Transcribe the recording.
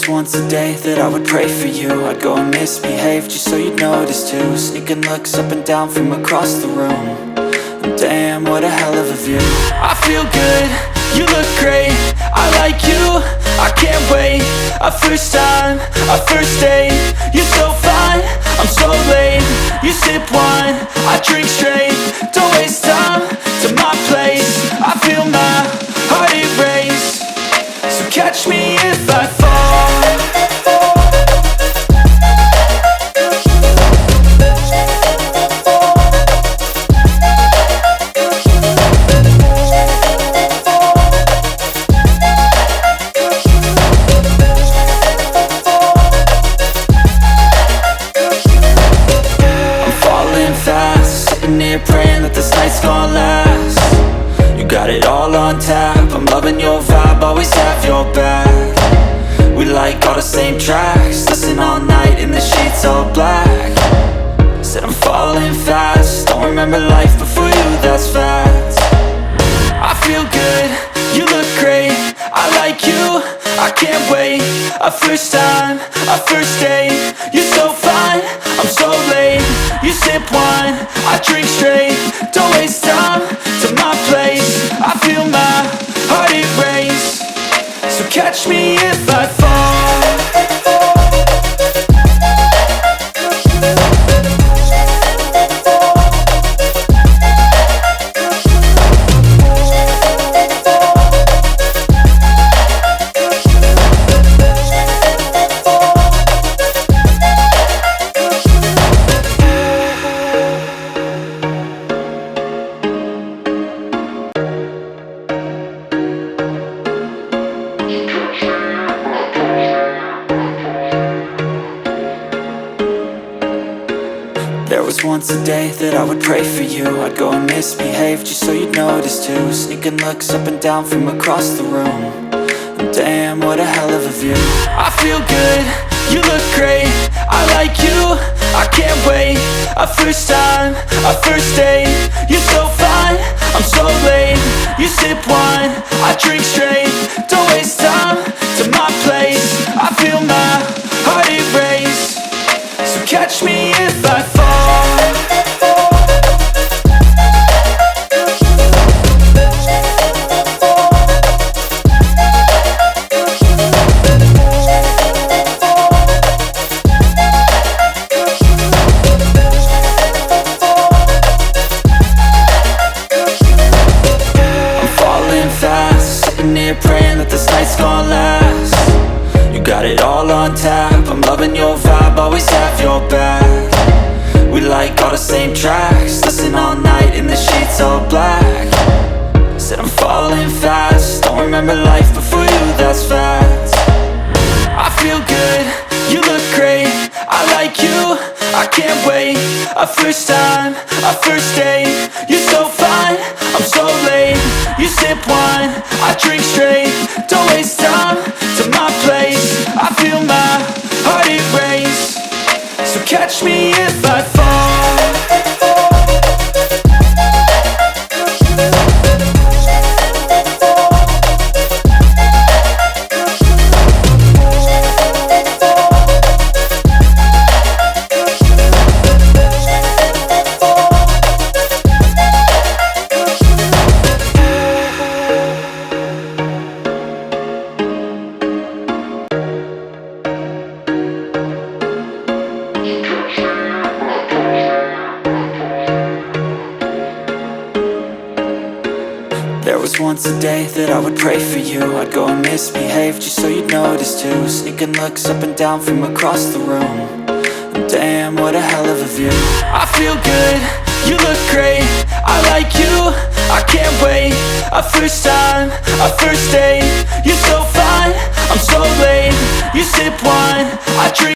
was once a day that I would pray for you. I'd go and misbehave just so you'd notice too. Sneaking looks up and down from across the room. And damn, what a hell of a view. I feel good, you look great, I like you, I can't wait. A first time, a first date, you're so fine, I'm so late. You sip wine, I drink straight, don't waste time to my place. I feel my heart erase, so catch me if I fall. Praying that this night's gonna last. You got it all on tap, I'm loving your vibe, always have your back. We like all the same tracks, listen all night in the sheets all black. Said I'm falling fast, don't remember life before you, that's fact. I feel good, you look great, I like you, I can't wait. A first time, a first date, you're so fine, I'm so late. You sip wine, I drink straight, don't waste time to my place. I feel my heart erase, so catch me if I fall. There was once a day that I would pray for you. I'd go and misbehave just so you'd notice too. Sneaking looks up and down from across the room. And damn, what a hell of a view. I feel good, you look great, I like you, I can't wait. A first time, a first date, you're so fine, I'm so late. You sip wine, I drink straight, don't waste time to my place. I feel my heart erase, so catch me if I fall. Praying that this night's gonna last. You got it all on tap, I'm loving your vibe, always have your back. We like all the same tracks, listen all night in the sheets all black. Said I'm falling fast, don't remember life before you, that's fact. I feel good, you look great, I like you, I can't wait. A first time, a first date, you're so fine, I'm so late. You sip wine, I drink straight, don't waste time to my place. I feel my heart erase, so catch me if I fall. There was once a day that I would pray for you. I'd go and misbehave just so you'd notice too. Sneaking looks up and down from across the room. And damn, what a hell of a view. I feel good, you look great, I like you, I can't wait. A first time, a first date, you're so fine, I'm so late. You sip wine, I drink